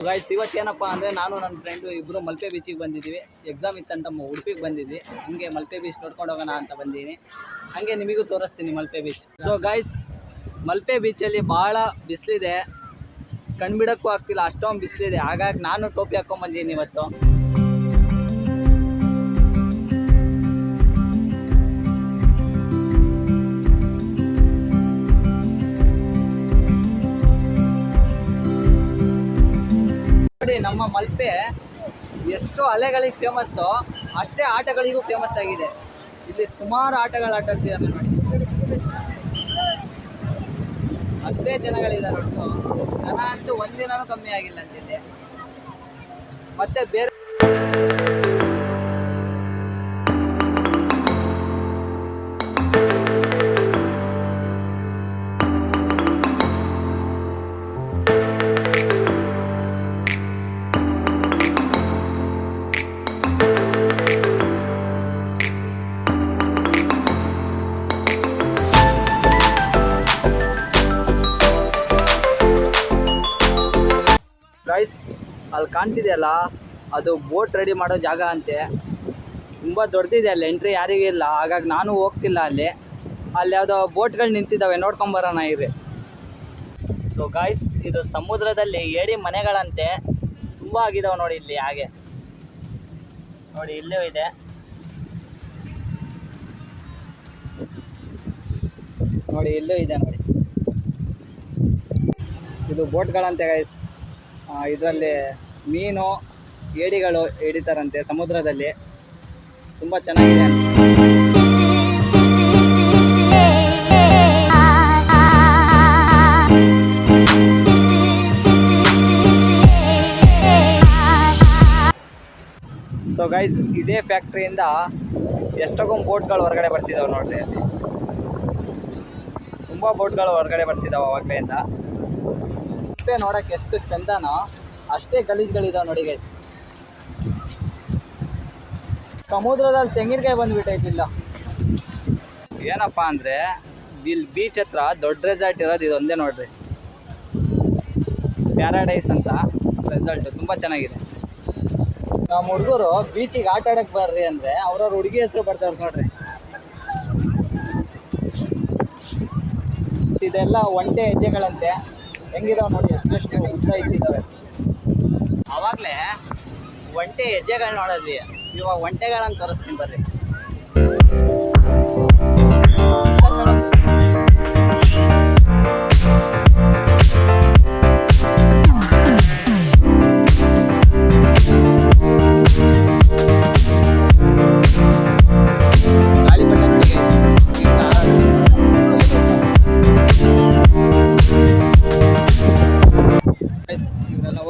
Guys ಇವತ್ತೇನಪ್ಪ ಅಂದರೆ ನಾನು ನನ್ನ ಫ್ರೆಂಡು ಇಬ್ಬರು ಮಲ್ಪೆ ಬೀಚಿಗೆ ಬಂದಿದ್ದೀವಿ. ಎಕ್ಸಾಮ್ ಇತ್ತಂತ ಉಡುಪಿಗೆ ಬಂದಿದ್ವಿ. ಹಂಗೆ ಮಲ್ಪೆ ಬೀಚ್ ನೋಡ್ಕೊಂಡು ಹೋಗೋಣ ಅಂತ ಬಂದೀನಿ. ಹಂಗೆ ನಿಮಗೂ ತೋರಿಸ್ತೀನಿ Malpe beach. So guys Malpe ಬೀಚಲ್ಲಿ ಭಾಳ ಬಿಸಿಲಿದೆ, ಕಣ್ಬಿಡೋಕ್ಕೂ ಆಗ್ತಿಲ್ಲ, ಅಷ್ಟೊಂದು ಬಿಸಿಲಿದೆ. ಹಾಗಾಗಿ ನಾನು ಟೋಪಿ ಹಾಕ್ಕೊಂಬಂದೀನಿ ಇವತ್ತು. ನೋಡಿ ನಮ್ಮ ಮಲ್ಪೆ ಎಷ್ಟು ಅಲೆಗಳಿಗೆ ಫೇಮಸ್ಸು, ಅಷ್ಟೇ ಆಟಗಳಿಗೂ ಫೇಮಸ್ ಆಗಿದೆ. ಇಲ್ಲಿ ಸುಮಾರು ಆಟಗಳು ಆಟ ಆಡ್ತಿದ್ದಾರೆ ನೋಡಿ, ಅಷ್ಟೇ ಜನಗಳಿದ್ದಾರೆ. ಒಟ್ಟು ಜನ ಅಂತೂ ಒಂದಿನೂ ಕಮ್ಮಿ ಆಗಿಲ್ಲ ಅಂತಿಲ್ಲಿ. ಮತ್ತೆ ಬೇರೆ ಗೈಸ್ ಅಲ್ಲಿ ಕಾಣ್ತಿದೆಯಲ್ಲ, ಅದು ಬೋಟ್ ರೆಡಿ ಮಾಡೋ ಜಾಗ ಅಂತೆ. ತುಂಬ ದೊಡ್ಡದಿದೆ, ಅಲ್ಲಿ ಎಂಟ್ರಿ ಯಾರಿಗೂ ಇಲ್ಲ. ಹಾಗಾಗಿ ನಾನು ಹೋಗ್ತಿಲ್ಲ ಅಲ್ಲಿ ಯಾವುದೋ ಬೋಟ್ಗಳು ನಿಂತಿದ್ದಾವೆ, ನೋಡ್ಕೊಂಬರೋಣ ಇರಿ. ಸೊ ಗೈಸ್ ಇದು ಸಮುದ್ರದಲ್ಲಿ ಏಡಿ ಮನೆಗಳಂತೆ ತುಂಬ ಆಗಿದಾವೆ ನೋಡಿ ಇಲ್ಲಿ. ಹಾಗೆ ನೋಡಿ ಇಲ್ಲೂ ಇದೆ. ನೋಡಿ ಇಲ್ಲೂ ಇದೆ ನೋಡಿ, ಇದು ಬೋಟ್ಗಳಂತೆ ಗೈಸ್. ಇದರಲ್ಲಿ ಮೀನು ಏಡಿಗಳು ಹಿಡಿತಾರಂತೆ ಸಮುದ್ರದಲ್ಲಿ. ತುಂಬ ಚೆನ್ನಾಗಿದೆ. ಸೊ ಗೈಸ್ ಇದೇ ಫ್ಯಾಕ್ಟ್ರಿಯಿಂದ ಎಷ್ಟೊಂದು ಬೋಟ್ಗಳು ಹೊರಗಡೆ ಬರ್ತಿದ್ದಾವೆ ನೋಡ್ರಿ. ಅಲ್ಲಿ ತುಂಬ ಬೋಟ್ಗಳು ಹೊರಗಡೆ ಬರ್ತಿದ್ದಾವೆ ಅವಾಗಲಿಂದ. ನೋಡಕ್ಕೆ ಎಷ್ಟು ಚಂದನೋ ಅಷ್ಟೇ ಗಲೀಜುಗಳಿದಾವೆ ನೋಡಿ ಗೈಸ್. ಸಮುದ್ರದಲ್ಲಿ ತೆಂಗಿನಕಾಯಿ ಬಂದುಬಿಟ್ಟೈತಿಲ್ಲ. ಏನಪ್ಪ ಅಂದರೆ ಇಲ್ಲಿ ಬೀಚ್ ಹತ್ರ ದೊಡ್ಡ ರೆಸಾರ್ಟ್ ಇರೋದು ಇದೊಂದೇ ನೋಡ್ರಿ, ಪ್ಯಾರಾಡೈಸ್ ಅಂತ ರೆಸಾರ್ಟ್. ತುಂಬ ಚೆನ್ನಾಗಿದೆ. ನಮ್ಮ ಹುಡುಗರು ಬೀಚಿಗೆ ಆಟ ಆಡೋಕ್ಕೆ ಬರ್ರಿ ಅಂದರೆ ಅವ್ರವ್ರ ಹುಡುಗಿ ಹೆಸರು ಬರ್ತಾರೆ ನೋಡ್ರಿ. ಇದೆಲ್ಲ ಒಂಟೆ ಹೆಜ್ಜೆಗಳಂತೆ, ಹೆಂಗಿದಾವೆ ನೋಡಿ, ಎಷ್ಟೆಷ್ಟು ಉದ್ದ ಇಟ್ಟಿದ್ದಾವೆ. ಆವಾಗಲೇ ಒಂಟೆ ಹೆಜ್ಜೆಗಳು ನೋಡೋದ್ವಿ, ಇವಾಗ ಒಂಟೆಗಳನ್ನು ತೋರಿಸ್ತೀನಿ ಬರ್ರಿ.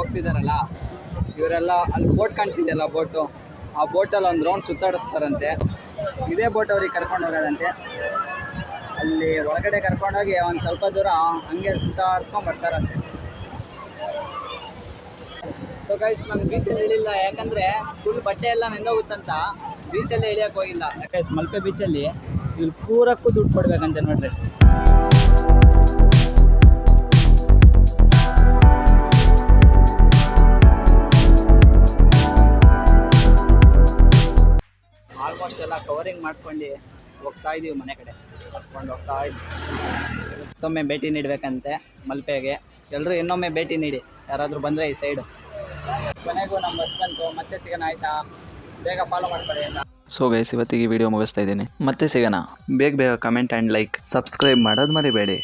ಹೋಗ್ತಿದ್ದಾರಲ್ಲ ಇವರೆಲ್ಲ ಅಲ್ಲಿ ಬೋಟ್ ಕಾಣ್ತಿದೆಯಲ್ಲ, ಬೋಟು, ಆ ಬೋಟಲ್ಲಿ ಒಂದು ರೌಂಡ್ ಸುತ್ತಾಡಿಸ್ತಾರಂತೆ. ಇದೇ ಬೋಟ್ ಅವ್ರಿಗೆ ಕರ್ಕೊಂಡು ಹೋಗೋದಂತೆ. ಅಲ್ಲಿ ಒಳಗಡೆ ಕರ್ಕೊಂಡೋಗಿ ಒಂದು ಸ್ವಲ್ಪ ದೂರ ಹಂಗೆ ಸುತ್ತಾಡಿಸ್ಕೊಂಡು ಬರ್ತಾರಂತೆ. ಸೊ ಗೈಸ್ ನಾನು ಬೀಚಲ್ಲಿ ಇಳಿಲ್ಲ, ಯಾಕಂದರೆ ಫುಲ್ ಬಟ್ಟೆ ಎಲ್ಲ ನೆಂದೋಗುತ್ತಂತ ಬೀಚಲ್ಲೇ ಇಳಿಯೋಕೆ ಹೋಗಿಲ್ಲ. ಗೈಸ್ ಮಲ್ಪೆ ಬೀಚಲ್ಲಿ ಇಲ್ಲಿ ಪೂರಕ್ಕೂ ದುಡ್ಡು ಕೊಡ್ಬೇಕಂತೆ ನೋಡ್ರಿ. ಆಲ್ಮೋಸ್ಟ್ ಎಲ್ಲ ಕವರಿಂಗ್ ಮಾಡ್ಕೊಂಡು ಹೋಗ್ತಾ ಇದ್ದೀವಿ, ಮನೆ ಕಡೆ ಕರ್ಕೊಂಡು ಹೋಗ್ತಾ ಇದ್ದೀವಿ. ಮತ್ತೊಮ್ಮೆ ಭೇಟಿ ನೀಡಬೇಕಂತೆ ಮಲ್ಪೆಗೆ. ಎಲ್ಲರೂ ಇನ್ನೊಮ್ಮೆ ಭೇಟಿ ನೀಡಿ, ಯಾರಾದರೂ ಬಂದರೆ ಈ ಸೈಡು. ಕೊನೆಗೂ ನಮ್ಮ ಬಸ್ ಬಂತು, ಮತ್ತೆ ಸಿಗೋಣ ಆಯಿತಾ? ಬೇಗ ಫಾಲೋ ಮಾಡ್ಕೊಳ್ಳಿ ಅಂತ. ಸೊ ಗೈಸ್ ಇವತ್ತಿಗೆ ವಿಡಿಯೋ ಮುಗಿಸ್ತಾ ಇದ್ದೀನಿ, ಮತ್ತೆ ಸಿಗೋಣ. ಬೇಗ ಕಮೆಂಟ್ ಆ್ಯಂಡ್ ಲೈಕ್, ಸಬ್ಸ್ಕ್ರೈಬ್ ಮಾಡೋದು ಮರಿಬೇಡಿ.